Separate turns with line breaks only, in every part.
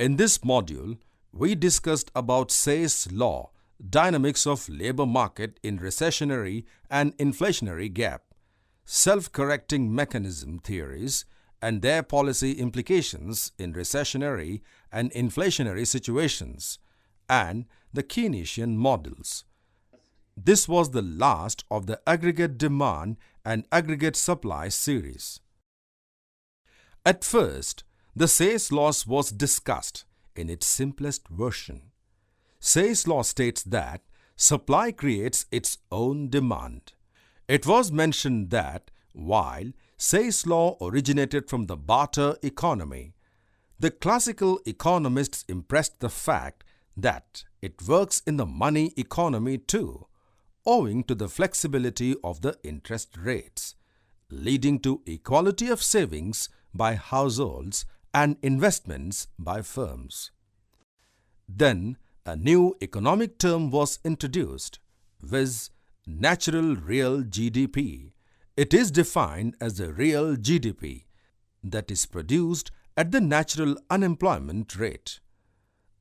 In this module, we discussed about Say's law, dynamics of labor market in recessionary and inflationary gap, self-correcting mechanism theories, and their policy implications in recessionary and inflationary situations, and the Keynesian models. This was the last of the aggregate demand and aggregate supply series. At first, the Say's law was discussed in its simplest version. Say's law states that supply creates its own demand. It was mentioned that while Say's law originated from the barter economy, the classical economists impressed the fact that it works in the money economy too, owing to the flexibility of the interest rates, leading to equality of savings by households and investments by firms. Then a new economic term was introduced, viz. Natural real GDP. It is defined as the real GDP that is produced at the natural unemployment rate.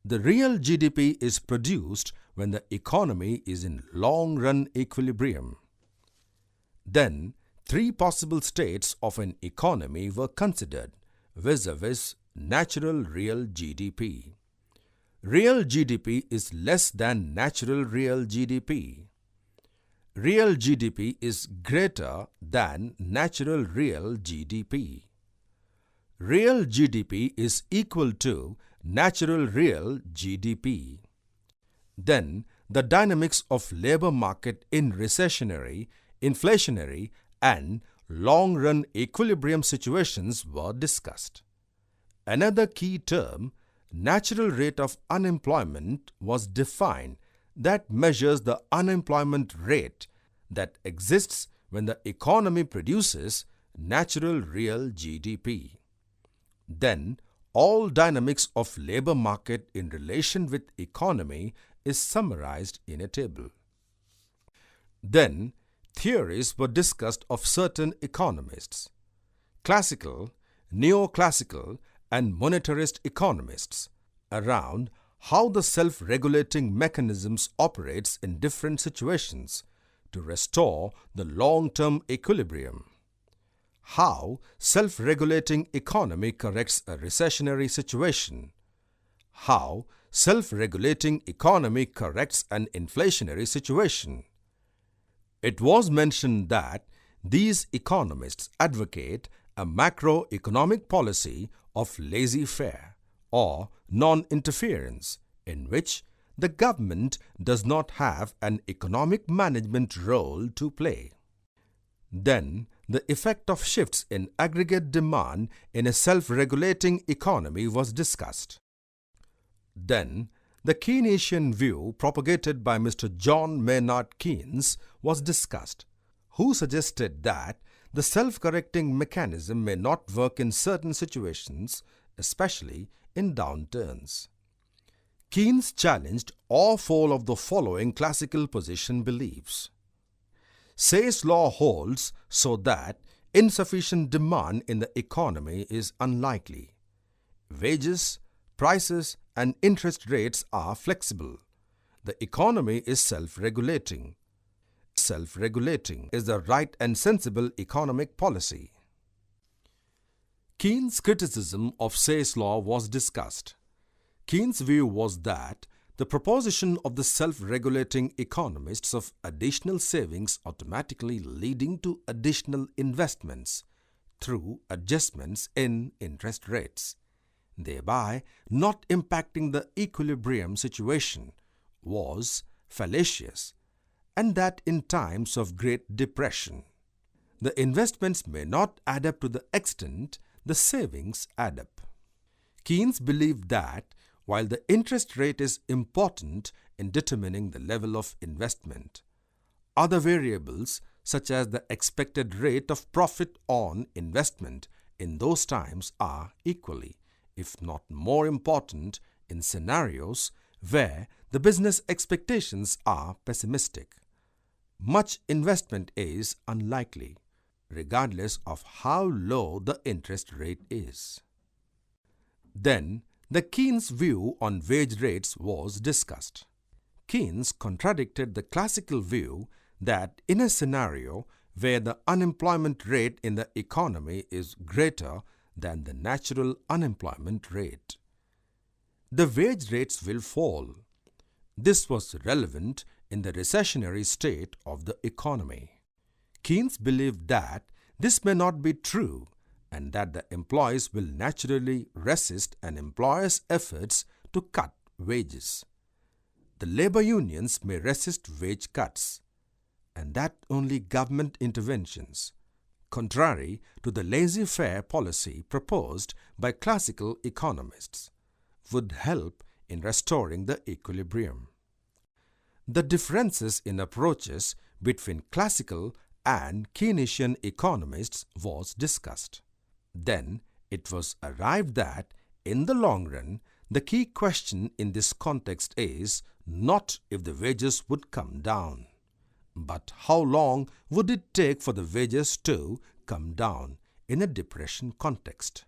The real GDP is produced when the economy is in long-run equilibrium. Then, three possible states of an economy were considered, vis-a-vis natural real GDP. Real GDP is less than natural real GDP. Real GDP is greater than natural real GDP. Real GDP is equal to natural real GDP. Then, the dynamics of labor market in recessionary, inflationary, and long-run equilibrium situations were discussed. Another key term, natural rate of unemployment, was defined that measures the unemployment rate that exists when the economy produces natural real GDP. Then, all dynamics of labor market in relation with economy is summarized in a table. Then, theories were discussed of certain economists, classical, neoclassical, and monetarist economists, around how the self-regulating mechanisms operates in different situations to restore the long-term equilibrium. How self-regulating economy corrects a recessionary situation. How self-regulating economy corrects an inflationary situation. It was mentioned that these economists advocate a macroeconomic policy of laissez-faire or non-interference, in which the government does not have an economic management role to play. Then, the effect of shifts in aggregate demand in a self-regulating economy was discussed. Then, the Keynesian view propagated by Mr. John Maynard Keynes was discussed, who suggested that the self-correcting mechanism may not work in certain situations, especially in downturns. Keynes challenged all four of the following classical position beliefs. Say's law holds so that insufficient demand in the economy is unlikely. Wages, prices, and interest rates are flexible. The economy is self-regulating. Self-regulating is the right and sensible economic policy. Keynes' criticism of Say's law was discussed. Keynes' view was that the proposition of the self-regulating economists of additional savings automatically leading to additional investments through adjustments in interest rates, thereby not impacting the equilibrium situation, was fallacious, and that in times of Great Depression, the investments may not add up to the extent the savings add up. Keynes believed that while the interest rate is important in determining the level of investment, other variables such as the expected rate of profit on investment in those times are equally, if not more important, in scenarios where the business expectations are pessimistic. Much investment is unlikely, regardless of how low the interest rate is. Then, The Keynes view on wage rates was discussed. Keynes contradicted the classical view that in a scenario where the unemployment rate in the economy is greater than the natural unemployment rate, the wage rates will fall. This was relevant in the recessionary state of the economy. Keynes believed that this may not be true and that the employees will naturally resist an employer's efforts to cut wages. The labor unions may resist wage cuts, and that only government interventions, contrary to the laissez-faire policy proposed by classical economists, would help in restoring the equilibrium. The differences in approaches between classical and Keynesian economists was discussed. Then it was arrived that, in the long run, the key question in this context is not if the wages would come down, but how long would it take for the wages to come down in a depression context.